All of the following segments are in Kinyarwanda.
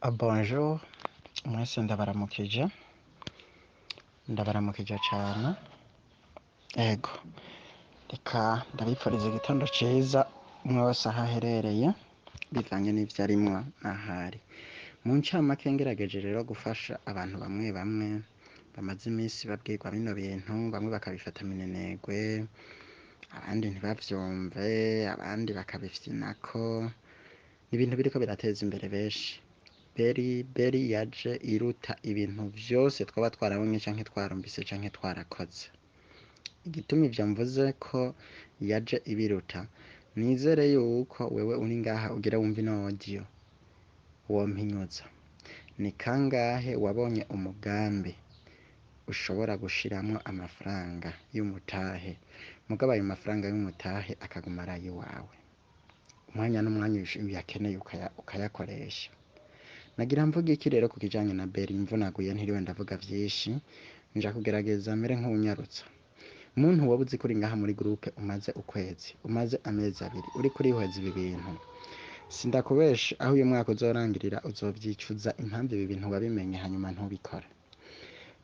Bonjour, mwese ndabaramukije cane. Ego, reka ndabipfuriza igitondo ciza umwe wese aho aherereye bivanye n'ivyo arimwo n'ahari. Mu ncamake ngerageje rero gufasha abantu bamwe bamwe bamaze imisi babwirwa bino bintu, bamwe bakabifata minenegwe, abandi ntibavyumve, abandi bakabifyinako. Ni ibintu biriko birateza imbere benshi. Beri yaje iruta ibintu vyose twaba twarabonye canke twarumvise canke twarakoze. Igituma ivyo mvuze ko yaje ibiruta, nizere yuko wewe uri ngaha ugira wumve ino audio wompinyuza. Ni kangahe wabonye umugambi ushobora gushiramwo amafaranga y'umutahe, mugabo ayo mafaranga y'umutahe akaguma ari ayiwawe, umwanya n'umwanya uyakeneye ukayakoresha. Nagira mvuga iki rero ku kijanye na Beri, mvunaguye ntiriwe ndavuga vyinshi, nja kugerageza mere nk'uwunyarutsa. Muntu woba uzi ko uri ngaha muri groupe umaze ukwezi, umaze amezi abiri, uriko urihweza ibi bintu, sindakubesha aho uyu mwaka uzorangirira uzovyicuza impamvu ibi bintu wabimenye hanyuma ntubikore.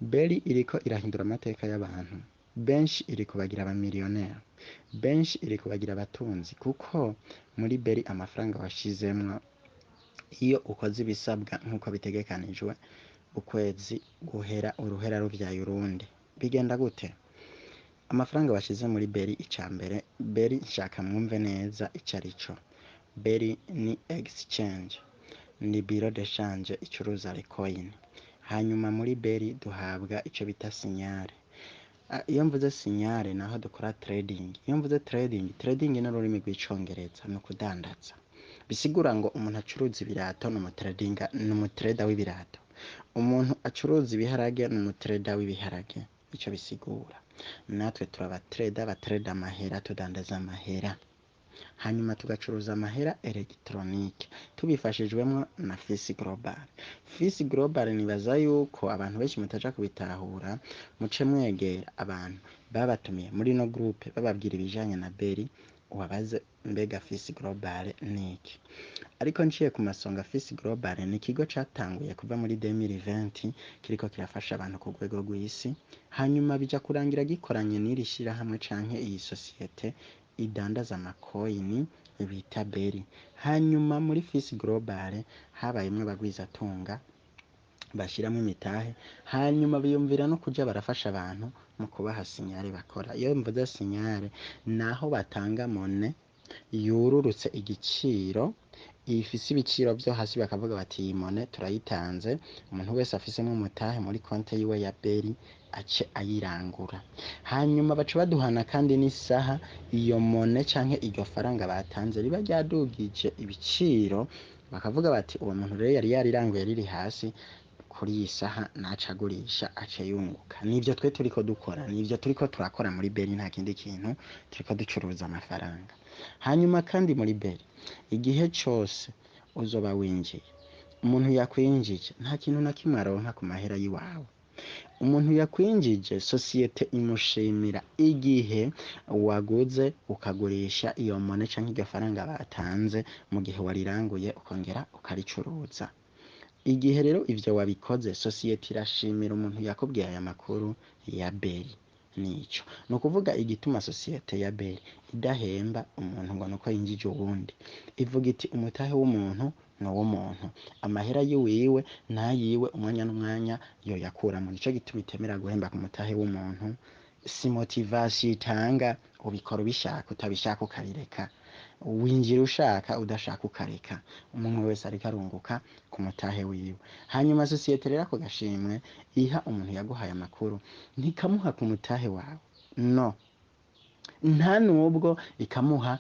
Beri iriko irahindura amateka y'abantu benshi, iriko bagira abamiliyoneri benshi, iriko bagira abatunzi, kuko muri Beri amafaranga washizemwo iyo ukoze ibisabwa nk'uko bitegekanijwe, ukwezi guhera uruhera ruvyaye urundi. Bigenda gute? Amafaranga washize muri Beri, ica mbere, Beri nshaka mwumve neza ico arico. Beri ni exchange, ni biro de change icuruza coin. Hanyuma muri Beri duhabwa ico bita signare. Iyo mvuze signare naho dukora trading. Iyo mvuze trading ni ururimi rw'icongereza, ni ukudandaza. Bisigura ngo umuntu acuruza ibirato ni umutrader w'ibirato. Umuntu acuruza ibiharage ni umutrader w'ibiharage. Ico bisigura. Natwe turabatrader, batrader amahera, tudandaza amahera. Hanyuma tugacuruza amahera electronique tubifashijwemwo na Fisi Global. Fisi Global nibaza yuko abantu benshi mutaja kubitahura, muce mwegera abantu babatumiye muri no groupe bababwira ibijanye na Beri, ubabaze mbega Fisi Global niki. Ariko nciye ku masonga, Fisi Global ni ikigo catanguye kuva muri 2020 kiriko kirafasha abantu ku rwego rw'isi, hanyuma bija kurangira gikoranye n'iri shirahamwe canke iyi societe idandaza amakoini bita Beri. Hanyuma muri Fisi Global habayemwo abagwizatunga bashiramwo imitahe, hanyuma biyumvira no kuja barafasha abantu mu kubaha signare bakora. Iyo mvuze signare, naho batanga mone yururutse igiciro, ifise ibiciro vyo hasi, bakavuga bati iyi mone turayitanze, umuntu wese afisemwo umutahe muri konte yiwe ya Beri ace ayirangura. Hanyuma baca baduhana kandi n'isaha iyo mone canke iryo faranga batanze riba ryadugije ibiciro, bakavuga bati uwo muntu rero yari yariranguye riri hasi, kuri iyi saha naca agurisha ace yunguka. Nivyo twe turiko dukora, nivyo turiko turakora muri Beri, nta kindi kintu, turiko ducuruza amafaranga. Hanyuma kandi muri Beri, igihe cose uzoba winjiye, umuntu yakwinjije nta kintu na kimwe aronka ku mahera yiwawe. Umuntu yakwinjije, societe imushimira igihe waguze ukagurisha iyo mone canke iryo faranga batanze mu gihe wariranguye ukongera ukaricuruza. Igihe rero ivyo wabikoze, societe irashimira umuntu yakubwiye aya makuru ya Beri. Nico ni ukuvuga igituma societe ya Beri idahemba umuntu ngo nuko yinjije uwundi, ivuga iti umutahe w'umuntu ni uw'umuntu, amahera yiwiwe nayiwe, umwanya n'umwanya yoyakuramwo. Nico gituma itemera guhemba ku mutahe w'umuntu. Si motivation itanga, ubikora ubishaka, utabishaka ukarireka. Winjira ushaka, udashaka ukareka. Umuntu wese ariko arunguka ku mutahe wiwe. Hanyuma societe rero ako gashimwe iha umuntu yaguhaye amakuru, ntikamuha ku mutahe wawe, no, nta nubwo ikamuha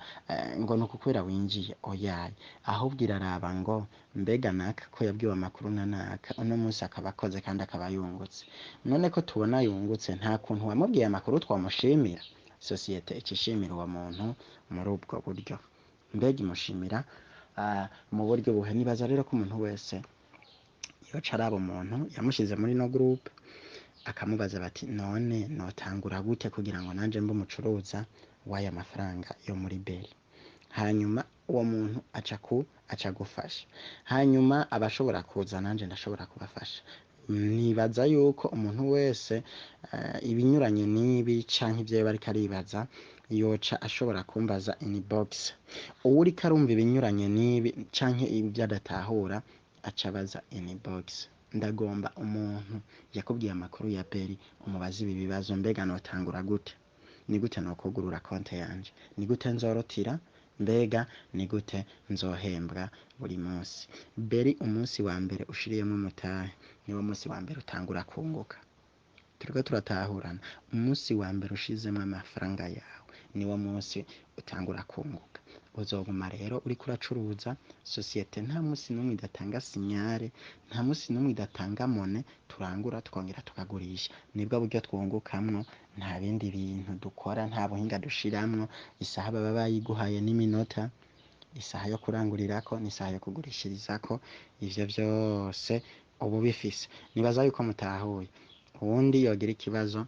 ngo nuko kubera winjiye, oyaye, ahubwo iraraba ngo mbega naka ko yabwiwe amakuru na naka, uno munsi akaba akoze kandi akaba yungutse. None ko tubona yungutse, nta kuntu wamubwiye amakuru twamushimira? Societe icishimira uwo muntu muri ubwo buryo. Mbega imushimira mu buryo buhe? Nibaza rero ko umuntu wese yoca araba umuntu yamushize muri no groupe, akamubaza bati none notangura gute kugira ngo nanje mbe umucuruza w'aya mafaranga yo muri Beri. hanyuma uwo muntu aca gufasha, hanyuma abashobora kuza nanje ndashobora kubafasha. Nibaza yuko umuntu wese ibinyuranye n'ibi canke ivyo yoba ariko aribaza yoca ashobora kumbaza inbox. Uwuriko arumva ibinyuranye n'ibi canke ivyo adatahura aca abaza inbox. Ndagomba umuntu yakubwiye amakuru ya Beri umubaza ibi bibazo, mbega notangura gute, ni gute nokugurura konte yanje, ni gute nzorotira, mbega ni gute nzohembwa buri munsi. Beri umunsi wa mbere ushiriyemwo umutahe niwo munsi wa mbere utangura kunguka. Turiko turatahurana, umunsi wa mbere ushizemwo amafaranga yawe niwo munsi utangura kunguka. Uzoguma rero uriko uracuruza, sosiyete nta munsi n'umwe idatanga sinyare, nta munsi n'umwe idatanga mone, turangura tukongera tukagurisha. Nibwo buryo twungukamwo, nta bindi bintu dukora, nta buhinga dushiramwo. Isaha baba bayiguhaye n'iminota, isaha yo kurangurirako n'isaha yo kugurishirizako, ivyo vyose uba ubifise. Nibaza yuko mutahuye. Uwundi yogira ikibazo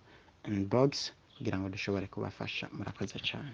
inbox kugira ngo dushobore kubafasha. Murakoze cane.